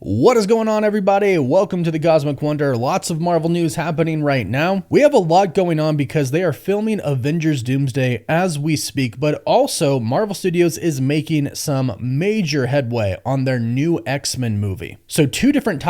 What is going on, everybody? Welcome to the Cosmic Wonder. Lots of Marvel news happening right now. We have a lot going on because they are filming Avengers Doomsday as we speak, but also Marvel Studios is making some major headway on their new X-Men movie. So two different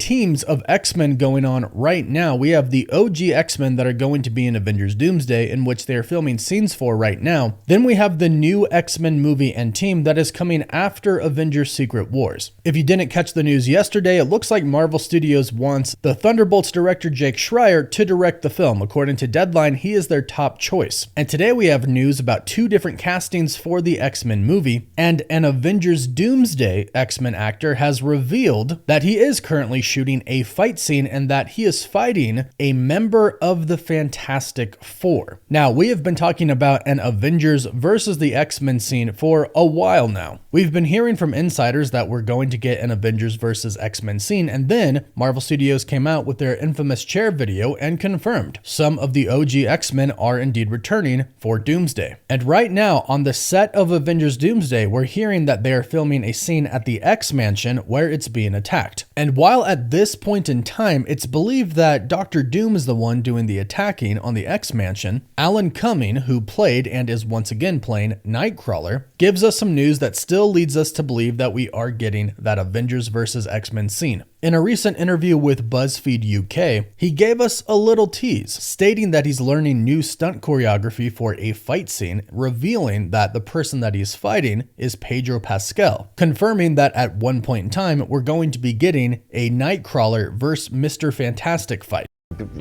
teams of X-Men going on right now. We have the OG X-Men that are going to be in Avengers Doomsday, in which they are filming scenes for right now. Then we have the new X-Men movie and team that is coming after Avengers Secret Wars. If you didn't catch the news yesterday, it looks like Marvel Studios wants the Thunderbolts director Jake Schreier to direct the film. According to Deadline, he is their top choice. And today we have news about two different castings for the X-Men movie, and an Avengers Doomsday X-Men actor has revealed that he is currently shooting a fight scene and that he is fighting a member of the Fantastic Four. Now, we have been talking about an Avengers versus the X-Men scene for a while now. We've been hearing from insiders that we're going to get an Avengers versus X-Men scene, and then Marvel Studios came out with their infamous chair video and confirmed some of the OG X-Men are indeed returning for Doomsday. And right now, on the set of Avengers Doomsday, we're hearing that they are filming a scene at the X-Mansion where it's being attacked. And while at this point in time, it's believed that Dr. Doom is the one doing the attacking on the X-Mansion, Alan Cumming, who played and is once again playing Nightcrawler, gives us some news that still leads us to believe that we are getting that Avengers versus X-Men scene. In a recent interview with BuzzFeed UK, he gave us a little tease, stating that he's learning new stunt choreography for a fight scene, revealing that the person that he's fighting is Pedro Pascal, confirming that at one point in time, we're going to be getting a Nightcrawler versus Mr. Fantastic fight.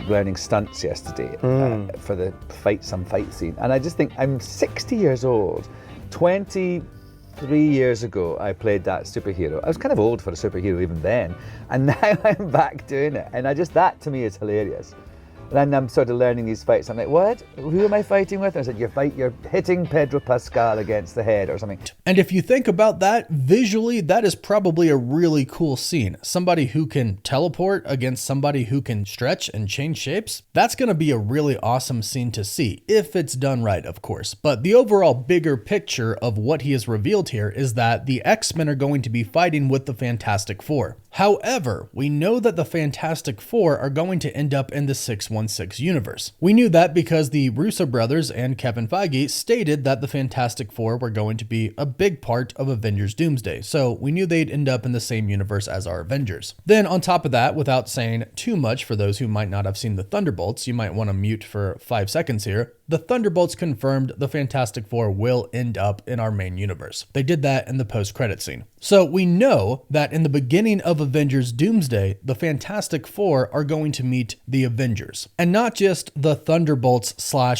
Learning stunts yesterday for the fight scene, and I just think I'm 60 years old. 23 years ago I played that superhero. I was kind of old for a superhero even then, and now I'm back doing it, and that to me is hilarious. And I'm sort of learning these fights. I'm like, what? Who am I fighting with? I said, you're hitting Pedro Pascal against the head or something. And if you think about that, visually, that is probably a really cool scene. Somebody who can teleport against somebody who can stretch and change shapes. That's going to be a really awesome scene to see, if it's done right, of course. But the overall bigger picture of what he has revealed here is that the X-Men are going to be fighting with the Fantastic Four. However, we know that the Fantastic Four are going to end up in the 616 universe. We knew that because the Russo brothers and Kevin Feige stated that the Fantastic Four were going to be a big part of Avengers Doomsday, so we knew they'd end up in the same universe as our Avengers. Then on top of that, without saying too much for those who might not have seen the Thunderbolts, you might want to mute for 5 seconds here. The Thunderbolts confirmed the Fantastic Four will end up in our main universe. They did that in the post-credit scene. So we know that in the beginning of Avengers Doomsday, the Fantastic Four are going to meet the Avengers. And not just the Thunderbolts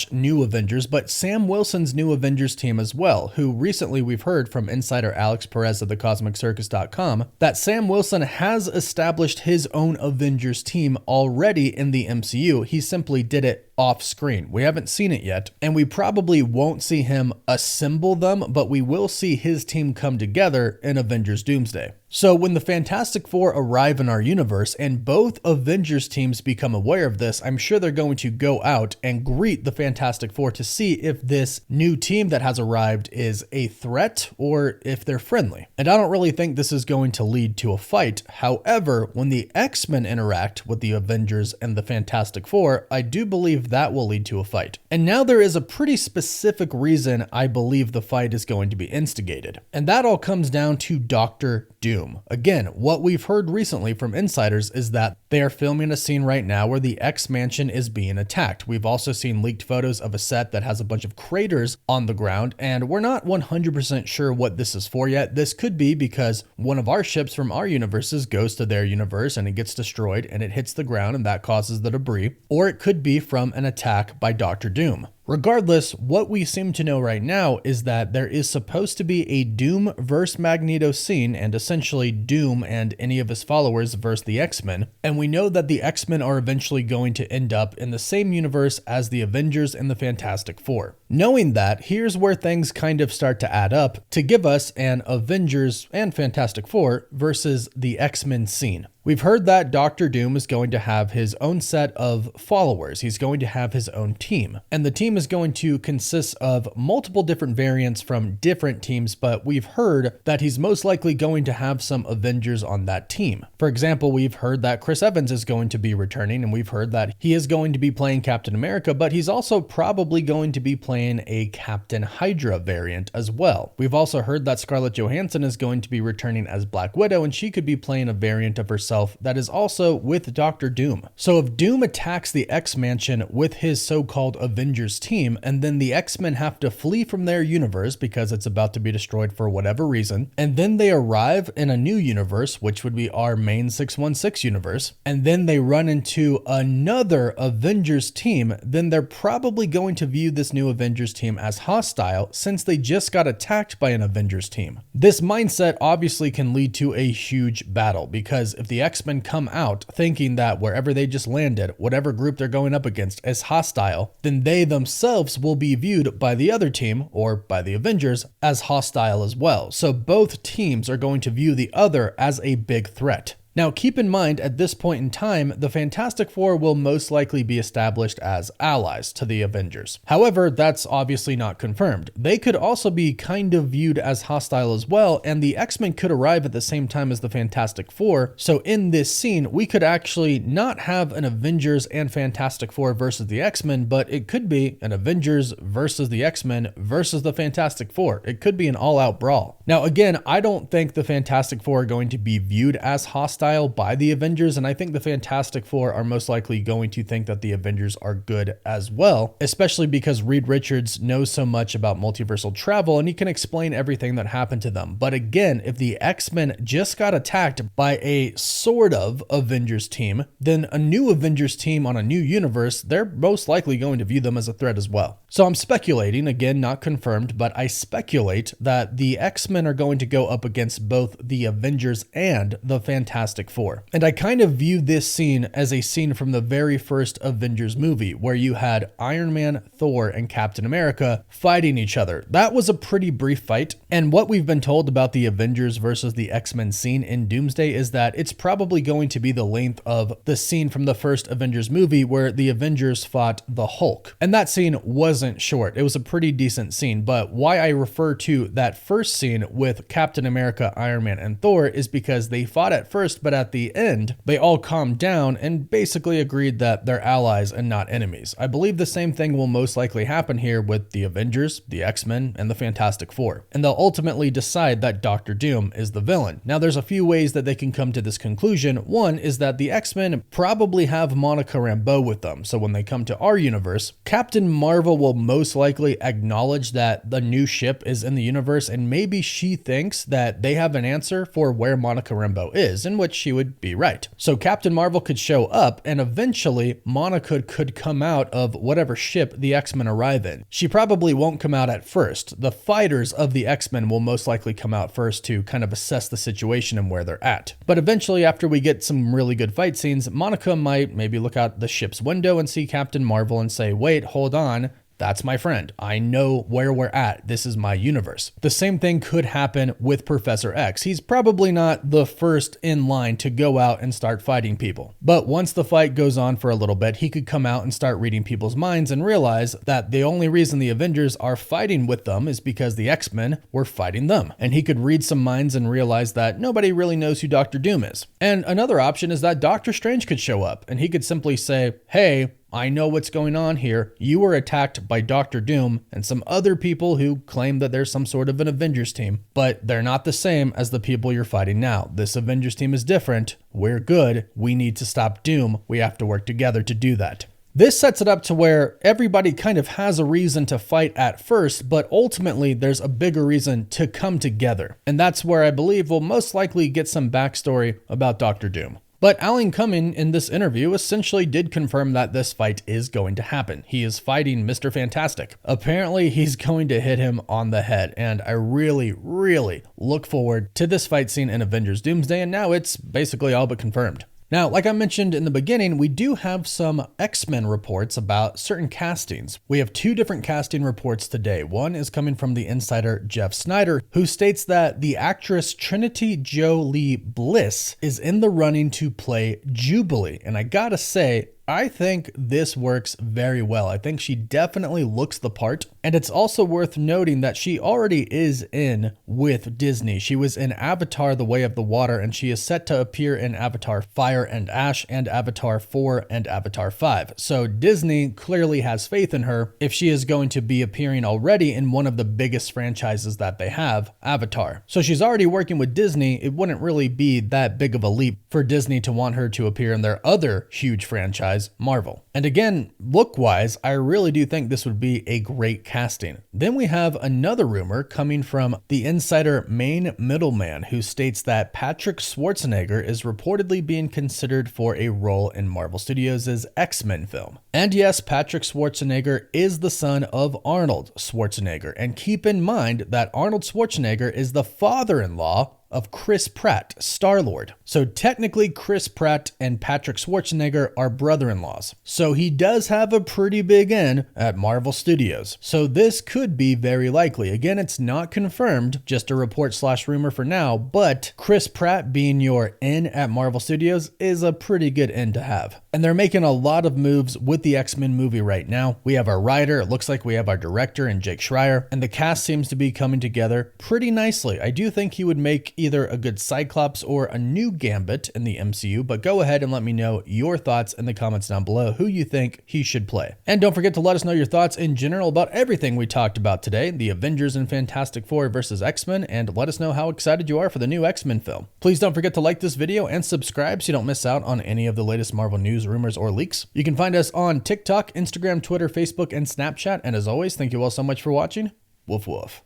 / New Avengers, but Sam Wilson's New Avengers team as well, who recently we've heard from insider Alex Perez of thecosmiccircus.com that Sam Wilson has established his own Avengers team already in the MCU. He simply did it off screen. We haven't seen it yet, and we probably won't see him assemble them, but we will see his team come together in Avengers Doomsday. So when the Fantastic Four arrive in our universe and both Avengers teams become aware of this, I'm sure they're going to go out and greet the Fantastic Four to see if this new team that has arrived is a threat or if they're friendly. And I don't really think this is going to lead to a fight. However, when the X-Men interact with the Avengers and the Fantastic Four, I do believe that will lead to a fight. And now there is a pretty specific reason I believe the fight is going to be instigated. And that all comes down to Dr. Doom. Again, what we've heard recently from insiders is that they are filming a scene right now where the X-Mansion is being attacked. We've also seen leaked photos of a set that has a bunch of craters on the ground, and we're not 100% sure what this is for yet. This could be because one of our ships from our universes goes to their universe and it gets destroyed and it hits the ground and that causes the debris, or it could be from an attack by Dr. Doom. Regardless, what we seem to know right now is that there is supposed to be a Doom versus Magneto scene, and essentially Doom and any of his followers versus the X-Men, and we know that the X-Men are eventually going to end up in the same universe as the Avengers and the Fantastic Four. Knowing that, here's where things kind of start to add up to give us an Avengers and Fantastic Four versus the X-Men scene. We've heard that Doctor Doom is going to have his own set of followers. He's going to have his own team. And the team is going to consist of multiple different variants from different teams, but we've heard that he's most likely going to have some Avengers on that team. For example, we've heard that Chris Evans is going to be returning, and we've heard that he is going to be playing Captain America, but he's also probably going to be playing a Captain Hydra variant as well. We've also heard that Scarlett Johansson is going to be returning as Black Widow, and she could be playing a variant of herself that is also with Doctor Doom. So if Doom attacks the X-Mansion with his so-called Avengers team, and then the X-Men have to flee from their universe because it's about to be destroyed for whatever reason, and then they arrive in a new universe, which would be our main 616 universe, and then they run into another Avengers team, then they're probably going to view this new Avengers team as hostile since they just got attacked by an Avengers team. This mindset obviously can lead to a huge battle, because if the X-Men come out thinking that wherever they just landed, whatever group they're going up against is hostile, then they themselves will be viewed by the other team, or by the Avengers, as hostile as well. So both teams are going to view the other as a big threat. Now, keep in mind, at this point in time, the Fantastic Four will most likely be established as allies to the Avengers. However, that's obviously not confirmed. They could also be kind of viewed as hostile as well, and the X-Men could arrive at the same time as the Fantastic Four. So in this scene, we could actually not have an Avengers and Fantastic Four versus the X-Men, but it could be an Avengers versus the X-Men versus the Fantastic Four. It could be an all-out brawl. Now, again, I don't think the Fantastic Four are going to be viewed as hostile by the Avengers, and I think the Fantastic Four are most likely going to think that the Avengers are good as well, especially because Reed Richards knows so much about multiversal travel and he can explain everything that happened to them. But again, if the X-Men just got attacked by a sort of Avengers team, then a new Avengers team on a new universe, they're most likely going to view them as a threat as well. So I'm speculating, again, not confirmed, but I speculate that the X-Men are going to go up against both the Avengers and the Fantastic Four. And I kind of view this scene as a scene from the very first Avengers movie, where you had Iron Man, Thor, and Captain America fighting each other. That was a pretty brief fight, and what we've been told about the Avengers versus the X-Men scene in Doomsday is that it's probably going to be the length of the scene from the first Avengers movie where the Avengers fought the Hulk. And that scene wasn't short. It was a pretty decent scene, but why I refer to that first scene with Captain America, Iron Man, and Thor is because they fought at first, but at the end, they all calmed down and basically agreed that they're allies and not enemies. I believe the same thing will most likely happen here with the Avengers, the X-Men, and the Fantastic Four. And they'll ultimately decide that Doctor Doom is the villain. Now, there's a few ways that they can come to this conclusion. One is that the X-Men probably have Monica Rambeau with them. So when they come to our universe, Captain Marvel will most likely acknowledge that the new ship is in the universe, and maybe she thinks that they have an answer for where Monica Rambeau is, in which she would be right. So Captain Marvel could show up, and eventually Monica could come out of whatever ship the X-Men arrive in. She probably won't come out at first. The fighters of the X-Men will most likely come out first to kind of assess the situation and where they're at. But eventually, after we get some really good fight scenes, Monica might maybe look out the ship's window and see Captain Marvel and say, wait, hold on. That's my friend. I know where we're at. This is my universe. The same thing could happen with Professor X. He's probably not the first in line to go out and start fighting people. But once the fight goes on for a little bit, he could come out and start reading people's minds and realize that the only reason the Avengers are fighting with them is because the X-Men were fighting them. And he could read some minds and realize that nobody really knows who Doctor Doom is. And another option is that Doctor Strange could show up and he could simply say, hey, I know what's going on here. You were attacked by Doctor Doom and some other people who claim that there's some sort of an Avengers team, but they're not the same as the people you're fighting now. This Avengers team is different. We're good. We need to stop Doom. We have to work together to do that. This sets it up to where everybody kind of has a reason to fight at first, but ultimately there's a bigger reason to come together. And that's where I believe we'll most likely get some backstory about Doctor Doom. But Alan Cumming in this interview essentially did confirm that this fight is going to happen. He is fighting Mr. Fantastic. Apparently he's going to hit him on the head, and I really, really look forward to this fight scene in Avengers Doomsday, and now it's basically all but confirmed. Now, like I mentioned in the beginning, we do have some X-Men reports about certain castings. We have two different casting reports today. One is coming from the insider Jeff Snyder, who states that the actress Trinity Jo Lee Bliss is in the running to play Jubilee. And I gotta say, I think this works very well. I think she definitely looks the part. And it's also worth noting that she already is in with Disney. She was in Avatar: The Way of the Water, and she is set to appear in Avatar: Fire and Ash and Avatar 4 and Avatar 5. So Disney clearly has faith in her if she is going to be appearing already in one of the biggest franchises that they have, Avatar. So she's already working with Disney. It wouldn't really be that big of a leap for Disney to want her to appear in their other huge franchise, Marvel. And again, look-wise, I really do think this would be a great casting. Then we have another rumor coming from the insider Main Middleman, who states that Patrick Schwarzenegger is reportedly being considered for a role in Marvel Studios' X-Men film. And yes, Patrick Schwarzenegger is the son of Arnold Schwarzenegger. And keep in mind that Arnold Schwarzenegger is the father-in-law of Chris Pratt, Star-Lord. So technically Chris Pratt and Patrick Schwarzenegger are brother-in-laws. So he does have a pretty big in at Marvel Studios. So this could be very likely. Again, it's not confirmed, just a report/rumor for now, but Chris Pratt being your in at Marvel Studios is a pretty good in to have. And they're making a lot of moves with the X-Men movie right now. We have our writer, it looks like we have our director and Jake Schreier, and the cast seems to be coming together pretty nicely. I do think he would make either a good Cyclops or a new Gambit in the MCU, but go ahead and let me know your thoughts in the comments down below, who you think he should play. And don't forget to let us know your thoughts in general about everything we talked about today, the Avengers and Fantastic Four versus X-Men, and let us know how excited you are for the new X-Men film. Please don't forget to like this video and subscribe so you don't miss out on any of the latest Marvel news, rumors, or leaks. You can find us on TikTok, Instagram, Twitter, Facebook, and Snapchat, and as always, thank you all so much for watching. Woof woof.